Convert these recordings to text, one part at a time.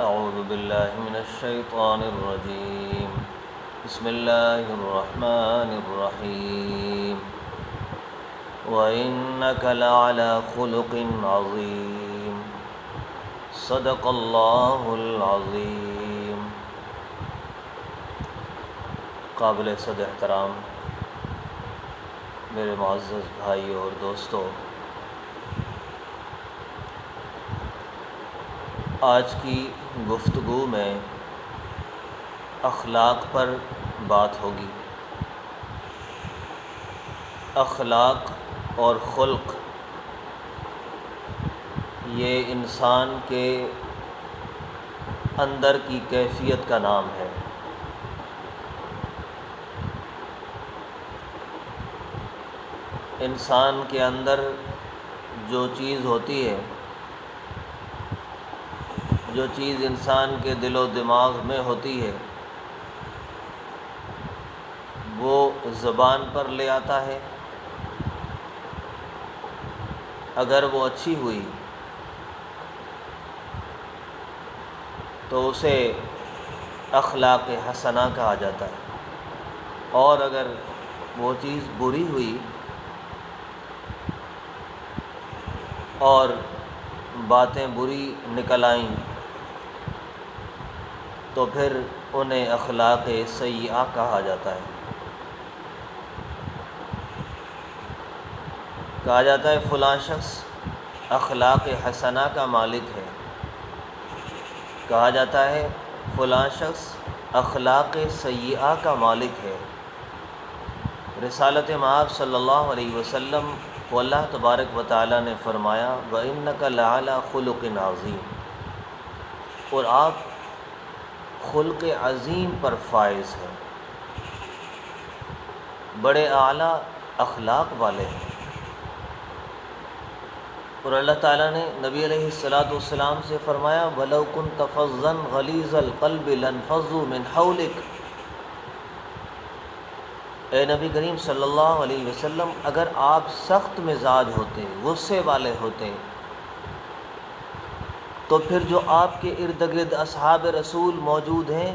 أعوذ بالله من الشيطان الرجيم. بسم الله الرحمن الرحيم. وإنك لعلى خلق عظيم. صدق الله العظيم. قابل صد احترام میرے معزز بھائی اور دوستو، آج کی گفتگو میں اخلاق پر بات ہوگی۔ اخلاق اور خلق یہ انسان کے اندر کی کیفیت کا نام ہے۔ انسان کے اندر جو چیز ہوتی ہے، جو چیز انسان کے دل و دماغ میں ہوتی ہے، وہ زبان پر لے آتا ہے۔ اگر وہ اچھی ہوئی تو اسے اخلاق حسنہ کہا جاتا ہے، اور اگر وہ چیز بری ہوئی اور باتیں بری نکل آئیں تو پھر انہیں اخلاق سیئہ کہا جاتا ہے۔ کہا جاتا ہے فلاں شخص اخلاق حسنہ کا مالک ہے، کہا جاتا ہے فلاں شخص اخلاق سیئہ کا مالک ہے۔ رسالت مآب صلی اللہ علیہ وسلم کو اللہ تبارک و تعالی نے فرمایا وَإِنَّكَ لَعَلَى خُلُقٍ عَظِيمٍ، اور آپ خلق عظیم پر فائز ہیں، بڑے اعلیٰ اخلاق والے ہیں۔ اور اللہ تعالیٰ نے نبی علیہ السلام سے فرمایا وَلَوْ كُنْتَ فَظًّا غَلِيظَ الْقَلْبِ لَانفَضُّوا مِنْ حَوْلِكَ، اے نبی کریم صلی اللہ علیہ وسلم، اگر آپ سخت مزاج ہوتے، غصے والے ہوتے، تو پھر جو آپ کے ارد گرد اصحاب رسول موجود ہیں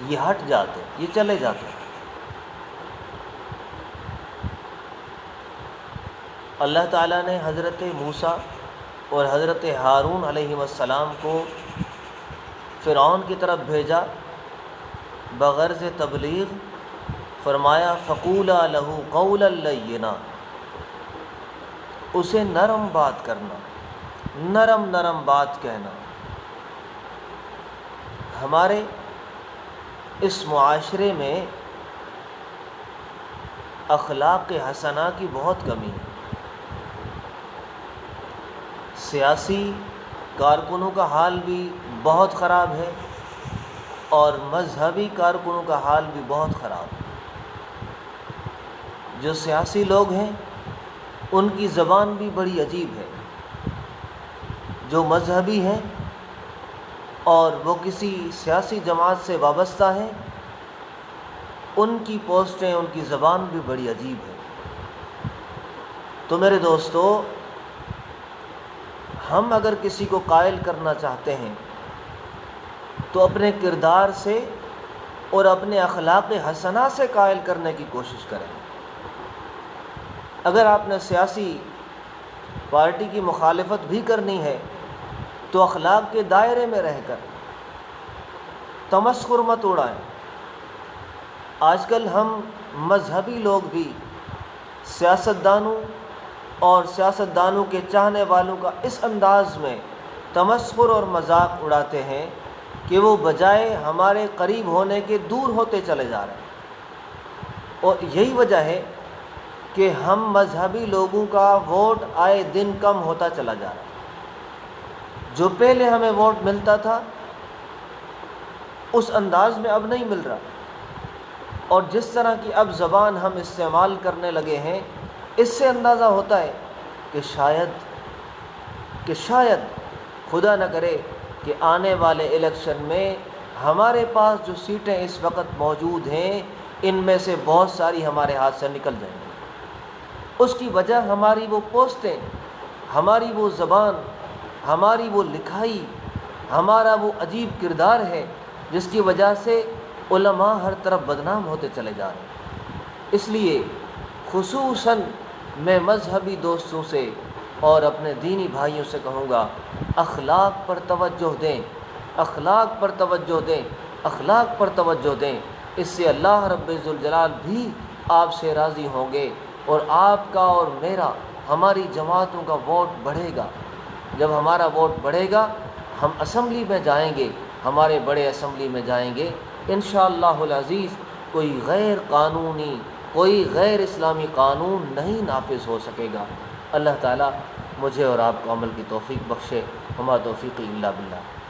یہ ہٹ جاتے، یہ چلے جاتے۔ اللہ تعالیٰ نے حضرت موسیٰ اور حضرت ہارون علیہ السلام کو فرعون کی طرف بھیجا بغرض تبلیغ، فرمایا فَقُولَا لَهُ قَوْلًا لَيِّنًا، اسے نرم بات کرنا، نرم بات کہنا۔ ہمارے اس معاشرے میں اخلاق حسنہ کی بہت کمی ہے۔ سیاسی کارکنوں کا حال بھی بہت خراب ہے اور مذہبی کارکنوں کا حال بھی بہت خراب ہے۔ جو سیاسی لوگ ہیں ان کی زبان بھی بڑی عجیب ہے، جو مذہبی ہیں اور وہ کسی سیاسی جماعت سے وابستہ ہیں ان کی پوسٹیں، ان کی زبان بھی بڑی عجیب ہے۔ تو میرے دوستو، ہم اگر کسی کو قائل کرنا چاہتے ہیں تو اپنے کردار سے اور اپنے اخلاق حسنہ سے قائل کرنے کی کوشش کریں۔ اگر آپ نے سیاسی پارٹی کی مخالفت بھی کرنی ہے تو اخلاق کے دائرے میں رہ کر، تمسخر مت اڑائیں۔ آج کل ہم مذہبی لوگ بھی سیاستدانوں اور سیاستدانوں کے چاہنے والوں کا اس انداز میں تمسخر اور مذاق اڑاتے ہیں کہ وہ بجائے ہمارے قریب ہونے کے دور ہوتے چلے جا رہے ہیں، اور یہی وجہ ہے کہ ہم مذہبی لوگوں کا ووٹ آئے دن کم ہوتا چلا جا رہا ہے۔ جو پہلے ہمیں ووٹ ملتا تھا اس انداز میں اب نہیں مل رہا، اور جس طرح کی اب زبان ہم استعمال کرنے لگے ہیں اس سے اندازہ ہوتا ہے کہ شاید خدا نہ کرے کہ آنے والے الیکشن میں ہمارے پاس جو سیٹیں اس وقت موجود ہیں ان میں سے بہت ساری ہمارے ہاتھ سے نکل جائیں گی۔ اس کی وجہ ہماری وہ پوسٹیں، ہماری وہ زبان، ہماری وہ لکھائی ہمارا وہ عجیب کردار ہے جس کی وجہ سے علماء ہر طرف بدنام ہوتے چلے جا رہے ہیں۔ اس لیے خصوصاً میں مذہبی دوستوں سے اور اپنے دینی بھائیوں سے کہوں گا، اخلاق پر توجہ دیں، اخلاق پر توجہ دیں، اخلاق پر توجہ دیں۔ اس سے اللہ رب ذوالجلال بھی آپ سے راضی ہوں گے، اور آپ کا اور میرا، ہماری جماعتوں کا ووٹ بڑھے گا۔ جب ہمارا ووٹ بڑھے گا، ہم اسمبلی میں جائیں گے، ہمارے بڑے اسمبلی میں جائیں گے، انشاءاللہ العزیز کوئی غیر قانونی، کوئی غیر اسلامی قانون نہیں نافذ ہو سکے گا۔ اللہ تعالیٰ مجھے اور آپ کو عمل کی توفیق بخشے۔ وما توفیقی الا باللہ۔